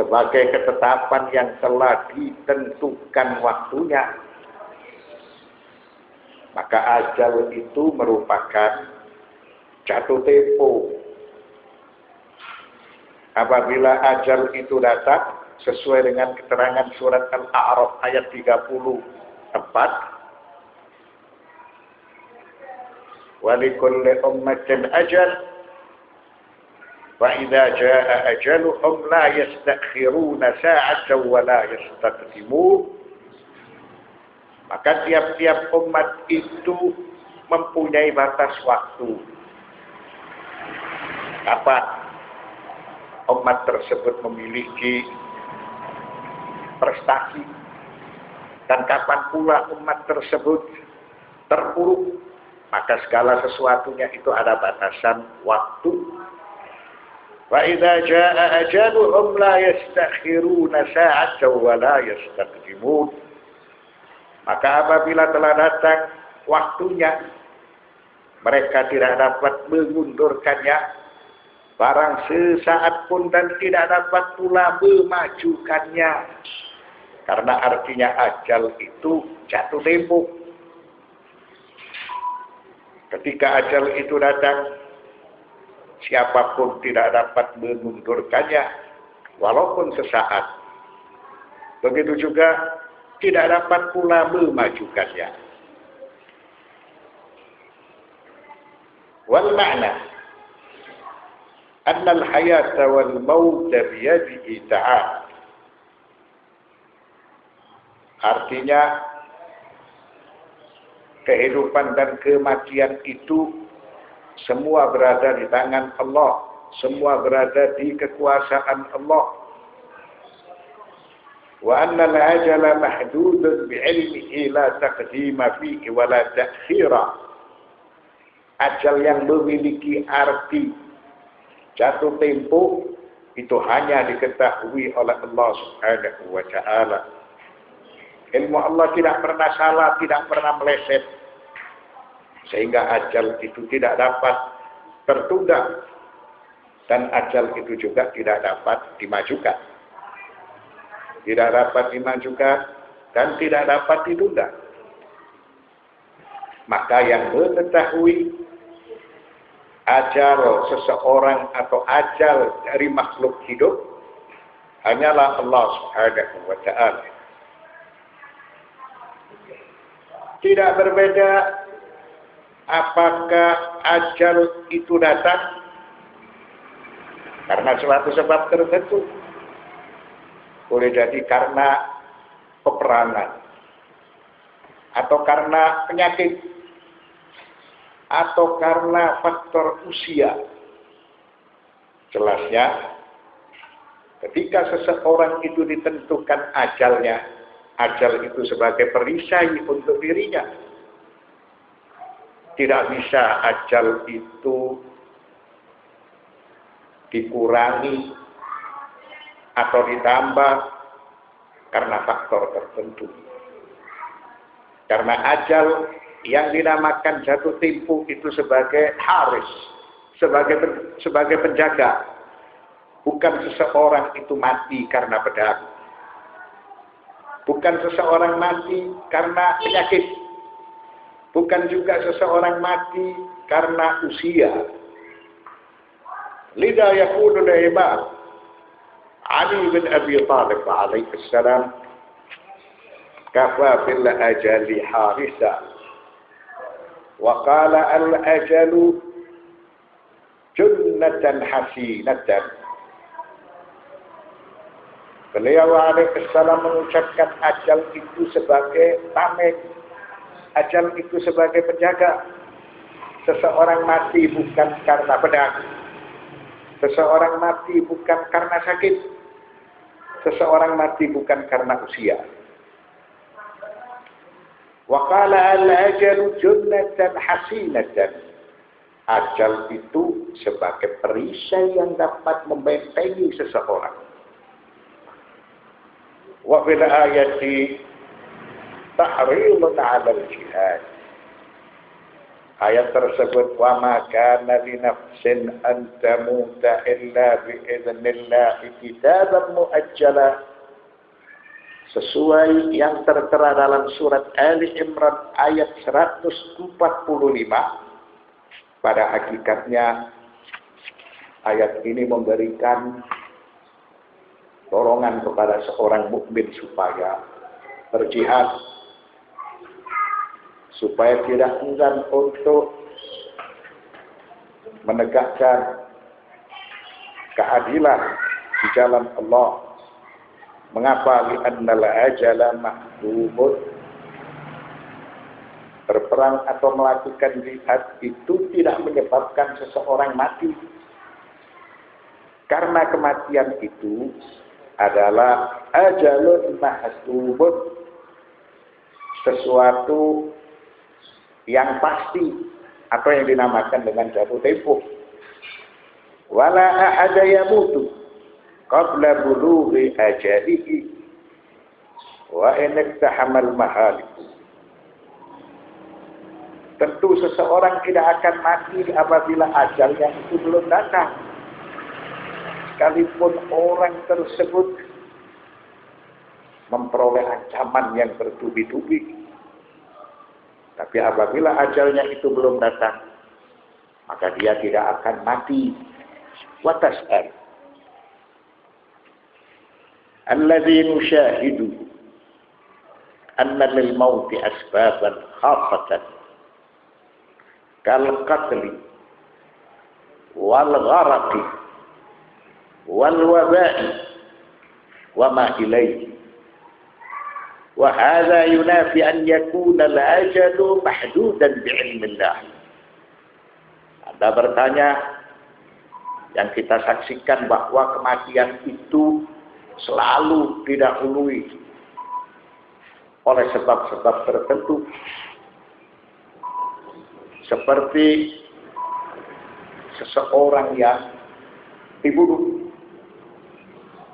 sebagai ketetapan yang telah ditentukan waktunya. Maka ajal itu merupakan jatuh tempo. Apabila ajal itu datang sesuai dengan keterangan surat Al-A'raf ayat 34, walikulli ummatin ajal wa idza jaa ajaluhum la yastakhiruna sa'atan wa la yastaqdimun. Maka tiap-tiap umat itu mempunyai batas waktu. Kapan umat tersebut memiliki prestasi dan kapan pula umat tersebut terpuruk, maka segala sesuatunya itu ada batasan waktu. Wa idza jaa ajaluhum la yastakhiruna sa'atan wa la yastaqdimun. Maka apabila telah datang waktunya, mereka tidak dapat mengundurkannya barang sesaat pun dan tidak dapat pula memajukannya. Karena artinya ajal itu jatuh tempo. Ketika ajal itu datang, siapapun tidak dapat mengundurkannya walaupun sesaat. Begitu juga tidak dapat pula memajukannya. Wal ma'na أن الحياة والموت بيده تعالى. Artinya kehidupan dan kematian itu semua berada di tangan Allah, semua berada di kekuasaan Allah. Wa anna al-ajala mahdudun bi'ilmihi la taqdima fihi wa la ta'khira. Ajal yang memiliki arti jatuh tempo itu hanya diketahui oleh Allah Subhanahu wa ta'ala. Ilmu Allah tidak pernah salah, tidak pernah meleset. Sehingga ajal itu tidak dapat tertunda. Dan ajal itu juga tidak dapat dimajukan. Tidak dapat dimajukan dan tidak dapat ditunda. Maka yang mengetahui ajal seseorang atau ajal dari makhluk hidup hanyalah Allah Subhanahu wa ta'ala. Tidak berbeda apakah ajal itu datang karena suatu sebab tertentu. Boleh jadi karena peperangan atau karena penyakit atau karena faktor usia. Jelasnya, ketika seseorang itu ditentukan ajalnya, ajal itu sebagai perisai untuk dirinya. Tidak bisa ajal itu dikurangi atau ditambah karena faktor tertentu. Karena ajal yang dinamakan jatuh tempo itu sebagai haris, sebagai penjaga. Bukan seseorang itu mati karena pedang. Bukan seseorang mati karena penyakit. Bukan juga seseorang mati karena usia. Lidha yaqulu al-imam Ali bin Abi Thalib alaihi salam, kafa bil ajali harisa. وقال الأجل جنة حسينة. Beliau alaihissalam mengucapkan ajal itu sebagai tameng, ajal itu sebagai penjaga. Seseorang mati bukan karena pedang, seseorang mati bukan karena sakit, seseorang mati bukan karena usia. Wa qala al-ajalu junnatan hasinatan. Ajal itu sebagai perisai yang dapat membentengi seseorang. Wa fil ayati tahrilun 'ala al-jihad. Ayat tersebut wa ma kana li nafsin an tamuta illa bi idznillah kitaban muajjala, sesuai yang tertera dalam surat Ali Imran ayat 145. Pada hakikatnya ayat ini memberikan dorongan kepada seorang mukmin supaya berjihad, supaya tidak enggan untuk menegakkan keadilan di jalan Allah. Mengapa? Li'annal ajala mahdubun. Berperang atau melakukan jihad itu tidak menyebabkan seseorang mati. Karena kematian itu adalah ajalun mahdubun, sesuatu yang pasti atau yang dinamakan dengan jatuh tempo. Wala ahada yamutu qabla bulughi ajalihi wa in iktahamal mahalik. Tentu seseorang tidak akan mati apabila ajalnya itu belum datang, sekalipun orang tersebut memperoleh ancaman yang bertubi-tubi. Tapi apabila ajalnya itu belum datang, maka dia tidak akan mati. Wa tas'al alladzi nushahidu anna lil mauti asbaban khafatan kal qatli wal gharaqi wal waba'i wa ma ilayhi. وهذا ينافي أن يكون الأجل محدودا بعلم الله. Anda bertanya, yang kita saksikan bahwa kematian itu selalu didahului oleh sebab-sebab tertentu, seperti seseorang yang dibunuh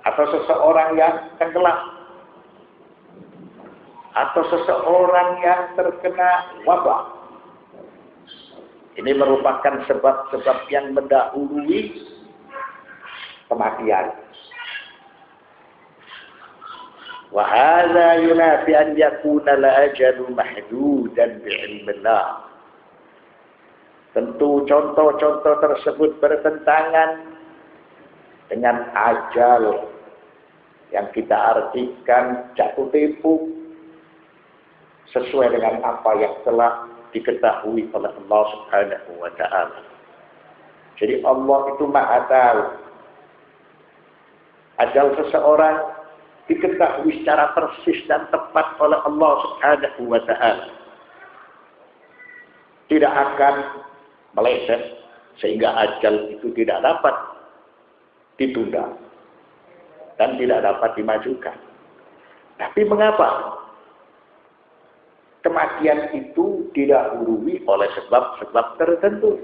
atau seseorang yang tenggelam atau seseorang yang terkena wabah. Ini merupakan sebab-sebab yang mendahului kematian. Wa hadza yunafi an yakuna al-ajalu mahdudan bi'ilmillah. Tentu contoh-contoh tersebut bertentangan dengan ajal yang kita artikan jatuh tempo sesuai dengan apa yang telah diketahui oleh Allah Subhanahu wa ta'ala. Jadi Allah itu Maha tahu. Ajal seseorang diketahui secara persis dan tepat oleh Allah Subhanahu wa ta'ala. Tidak akan meleset sehingga ajal itu tidak dapat ditunda dan tidak dapat dimajukan. Tapi mengapa kematian itu didahului oleh sebab-sebab tertentu?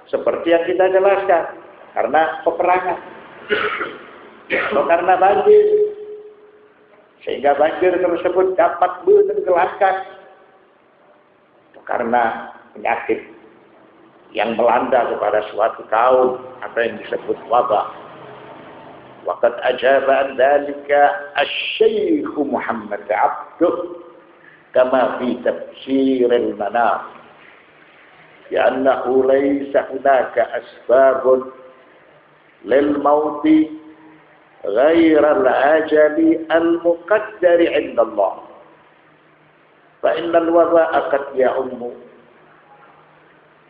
Seperti yang kita jelaskan, karena peperangan atau karena banjir, sehingga banjir tersebut dapat menenggelamkan, karena penyakit yang melanda kepada suatu kaum atau yang disebut wabah. Waqad ajaba an dzalika asy-syaikh Muhammad Abduh kama fi tafsir al-manar, li'annahu laysa hunaka asbabun lil mauti ghayra al-ajali al-muqaddari 'inda Allah, fa innal waba'a qad ya'ummu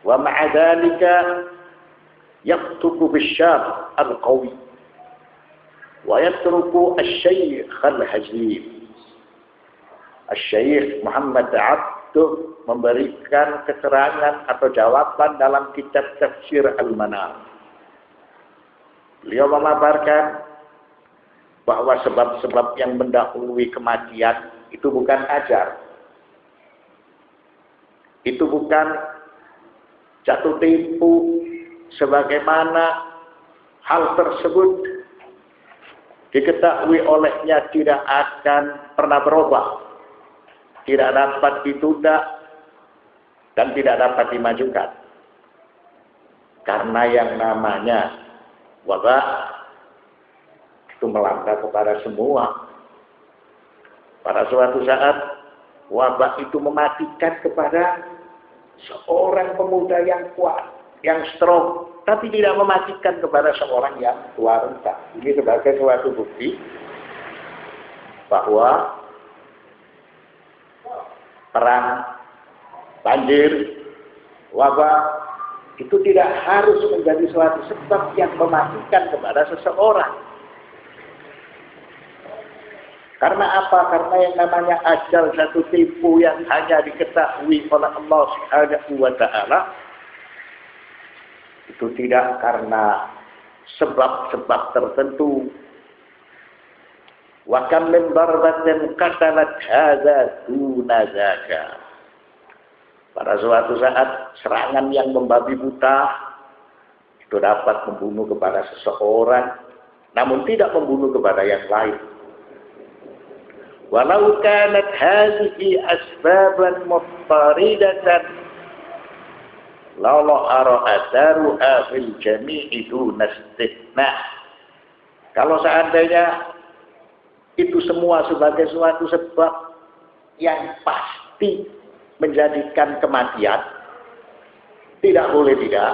wa ma'a dhalika yaqtubu bisyar al-qawi wa yatruku asy-syaikh al-hazim. Asy-syaikh Muhammad Abduh memberikan keterangan atau jawaban dalam kitab Tafsir Al-Manar. Beliau memaparkan bahwa sebab-sebab yang mendahului kematian itu bukan ajal. Itu bukan jatuh tempo, sebagaimana hal tersebut diketahui olehnya tidak akan pernah berubah, tidak dapat ditunda dan tidak dapat dimajukan. Karena yang namanya wabah itu melanda kepada semua. Pada suatu saat wabah itu mematikan kepada seorang pemuda yang kuat, yang strong, tapi tidak mematikan kepada seorang yang tua renta. Ini sebagai suatu bukti bahwa perang, banjir, wabah itu tidak harus menjadi suatu sebab yang mematikan kepada seseorang. Karena apa? Karena yang namanya ajal satu tipu yang hanya diketahui oleh Allah Subhanahu wa Ta'ala itu tidak karena sebab-sebab tertentu. Wa kam min darbatin qatalat hadza duna dzaka. Pada suatu saat serangan yang membabi buta itu dapat membunuh kepada seseorang, namun tidak membunuh kepada yang lain. Walau kanat hadhihi asbaban muttaridatan law ara'atharuha fil jami'i duna istithna. Kalau seandainya itu semua sebagai suatu sebab yang pasti menjadikan kematian, tidak boleh tidak,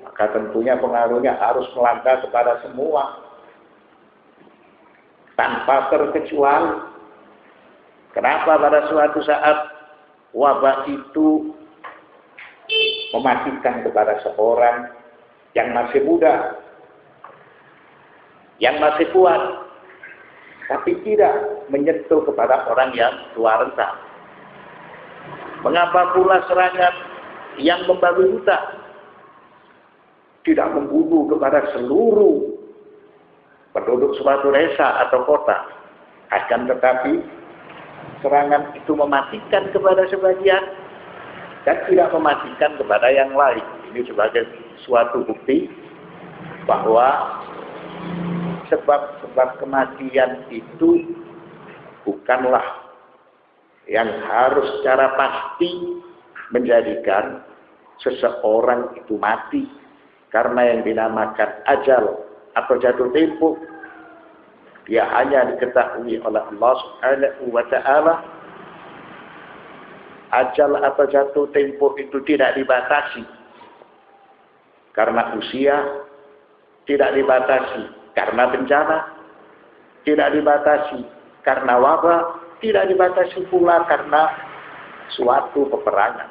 maka tentunya pengaruhnya harus melanda kepada semua tanpa terkecuali. Kenapa pada suatu saat wabah itu mematikan kepada seorang yang masih muda, yang masih kuat, tapi tidak menyentuh kepada orang yang tua renta? Mengapa pula serangan yang membabi buta tidak membunuh kepada seluruh penduduk suatu desa atau kota, akan tetapi serangan itu mematikan kepada sebagian dan tidak mematikan kepada yang lain? Ini sebagai suatu bukti bahwa sebab-sebab kematian itu bukanlah yang harus secara pasti menjadikan seseorang itu mati. Karena yang dinamakan ajal atau jatuh tempo, dia hanya diketahui oleh Allah Subhanahu wa Ta'ala. Ajal atau jatuh tempo itu tidak dibatasi karena usia, tidak dibatasi karena bencana, tidak dibatasi karena wabah, tidak dibatasi pula karena suatu peperangan.